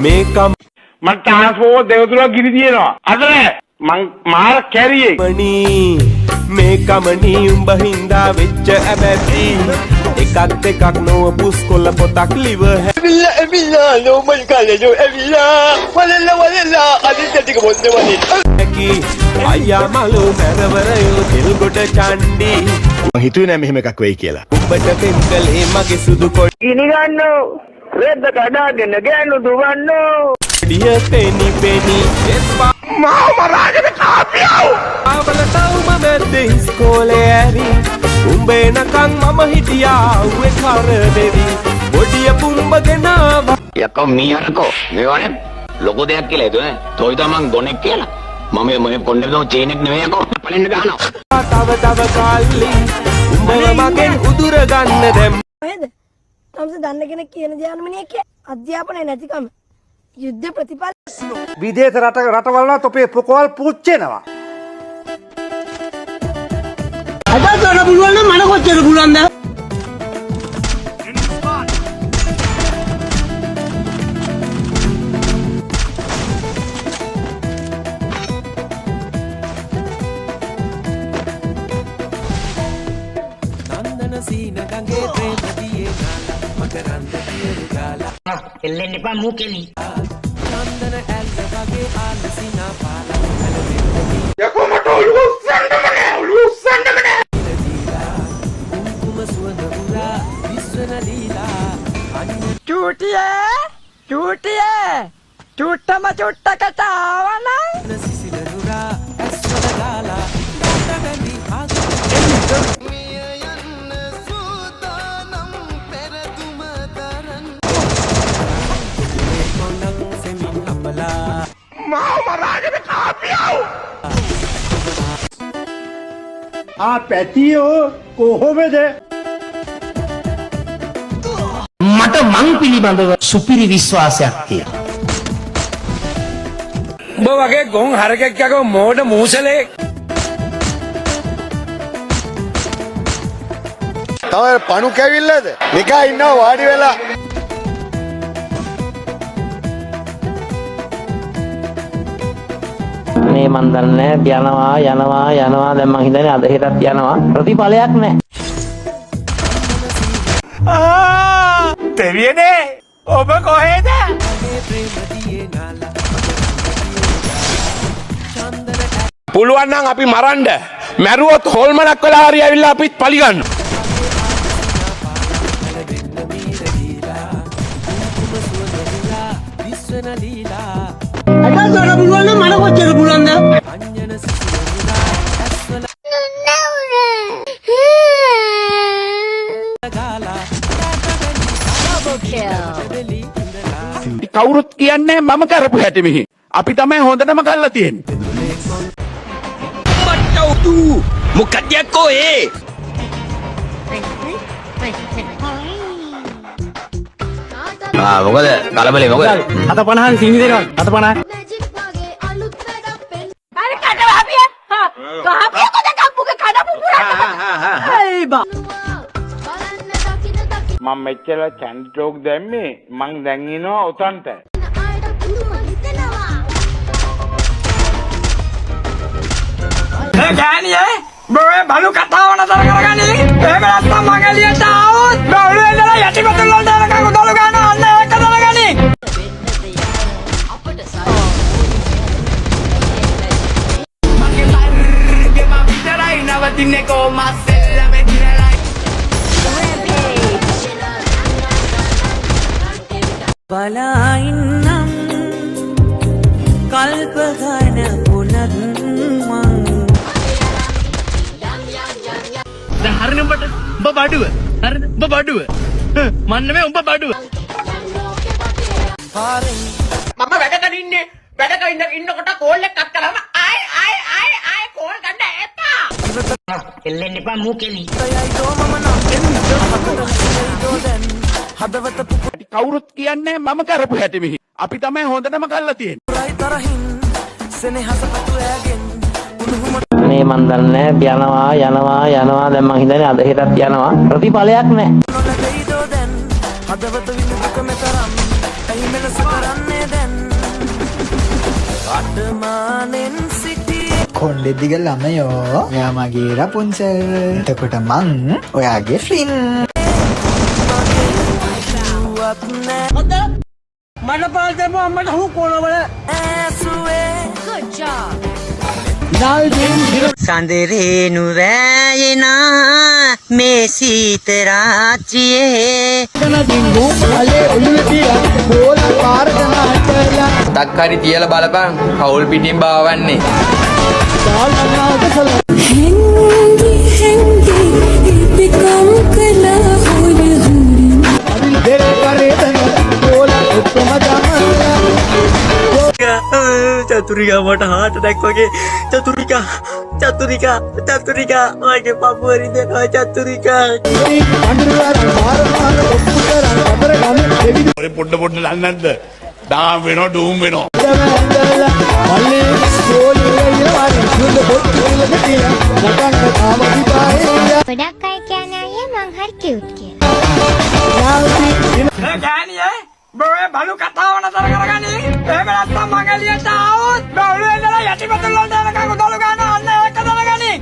මේකම් මං ට්‍රාන්ස්පෝර්ට් දෙවතුරක් ගිනි තියෙනවා. අතන මං මාර කැරියේ. මණී මේකමණී උඹ හින්දා වෙච්ච ඇබැති එකක් දෙකක් නොව පුස්කොළ පොතක් ලිව එමිලා නෝමල් කාලේ එමිලා වලලා අදිට ටික බොන්න වනේ හැකි අයියා මලු මැරවරයෝ තෙල් ගොඩ චණ්ඩි මං හිතුවේ නෑ මෙහෙම එකක් වෙයි කියලා. උඹට පෙන්කලේ මගේ සුදු කොඩ ගිනි ගන්නෝ රෙද්ද කඩාගෙන ගෑනු දුවන්නෝ දිය පෙනි පෙනි මාව මරාගෙන කාපියෝ ආවලට උඹ මැද්දේ ඉස්කෝලේ ඇරි උඹේ නකන් මම හිටියා උවේ කර දෙවි බොඩිය පුම්බගෙන ආවා යකෝ මීහරකෝ මේවනේ ලොකු දෙයක් කියලා හිතුවේ තෝයි තමන් ගොනෙක් කියලා මම මේ කොණ්ඩේ දෝ චේන් එක නෙවෙයි යකෝ පලෙන්න ගහනවා තව කාලි උඹව මගෙන් උදුර ගන්න දැම් කොහෙද? තමස දන්න කෙනෙක් කියන ජර්මනියේ අධ්‍යාපනය නැතිකම යුද්ධ ප්‍රතිපල විදේශ රටවල්වත් අපේ ප්‍රකෝල් පුච්චෙනවා. අද ගන්න පුළුවන් නම් මන කොච්චර පුළුවන්ද? නන්දන සීන ගඟේ ප්‍රේමදියේ නාලා මකරන්ද පියරු ගාලා එල්ලෙන්න එපා මූ කෙලි. නන්දන ඇල්ල වගේ ආලසිනා පාලා යකෝ මට උස්සන්න මනේ කුම සුවඳ උරා විශ්වන ලීලා අන්න චූටියේ චුට්ටම චුට්ටකට ආවනම් සිසිල නුරා ඇස්වල ගාලා දඩඩි ආග මාව මරාගෙන කාපියෝ පැටියෝ කොහොමද? මට මං පිළිබඳව සුපිරි විශ්වාසයක් තියෙනවා. උඹ වගේ ගොන් හරකෙක් යකෝ මෝඩ මූසලේ. තව පණු කැවිල්ලද? නිකා ඉන්නවා වාඩි වෙලා. මේ මන් දන්නේ යනවා දැන් මං හිතන්නේ අද හෙටත් යනවා ප්‍රතිඵලයක් නැහැ. දෙවියනේ ඔබ කොහෙද? පුළුවන් නම් අපි මරන්න. මැරුවොත් හොල්මනක් වෙලා හරි ඇවිල්ලා අපිත් පලිගන්න. අද ගන්න පුළුවන් නම් මන කොච්චර පුළුවන්ද? කවුරුත් කියන්නේ මම කරපු හැටි මෙහි. අපි තමයි හොඳටම කරලා තියෙන්නේ. මට්ටව්තු මොකක්ද යකෝ ඒ? මොකද කලබලේ මොකද? 750 සිංහි දෙනවා. 750. අර කඩ වහපිය ගහපිය කොද කම්පුගේ කඩ පුපුරා හයි බා මම මෙච්චර චැන්ඩ් ටෝක් දැම්මේ මං දැන් ඉනවා උතන්ට. ගෑනියේ බොේ බලු කතාව නතර කරගනි. එහෙම නැත්නම් මං එළියට ආවොත් බවුලේ ඉඳලා යටිපතුල් වලට යනකම් උදළු ගන්න අන්න ඒක දැනගනි. මගේ බර්ගේ මම විතරයි නවතින්නේ කොහොමද සෙල්ලම දිනලා. බලා ඉන්නම් කල්ප ගන පුනත් මං දැන් හරිනේ උඹට උඹ බඩුව. හරිද? උඹ බඩුව. මන් නෙමෙයි උඹ බඩුව. මම වැඩක ඉන්නේ. වැඩක ඉන්නකොට කෝල් එකක් කරාම ආයි කෝල් ගන්න එපා. එල්ලෙන්න එපා මූ කෙලි. කවුරුත් කියන්නේ මම කරපු හැටි මෙහි. අපි තමයි හොඳටම කරලා තියෙන්නේ. මේ මන් දන්නේ යනවා දැන් මං හිතන්නේ අද හෙටත් යනවා ප්‍රතිඵලයක් නැහැ. මෙලෙස කරන්නේ දැන් වර්තමානෙන් සිටියේ කොණ්ඩෙ දිග ළමයෝ ඔයා මගේ රපුන්සල් එතකොට මං ඔයාගේ ෆ්ලින් මට පාල් දෙමු අම්මට හු කොනවල සඳරේනු වෑයෙනා මේ සීත රාත්‍රියේ තක්කාරි තියලා බලපන් කවුල් පිටින් බාවන්නේ චතුරිකා මට හාට ටැක් වගේ චතුරිකා මගේ පපුවරි දෙනවා චතුරිකා ඔය පොඩ්ඩ දන්නද දාම් වෙනවා ඩූම් වෙනවා ගොඩක් අය කියන්නේ අයියා මං හරි කියුට් කියලා. ගෑනියේ බොේ බලු කතාව නතර කරගනි එහෙම නැත්නම් මං එළියට ආවොත් බවලු එන්නලා යටිපතුල් වලට යනකම් උදළු ගන්න අන්න ඒක දැනගනි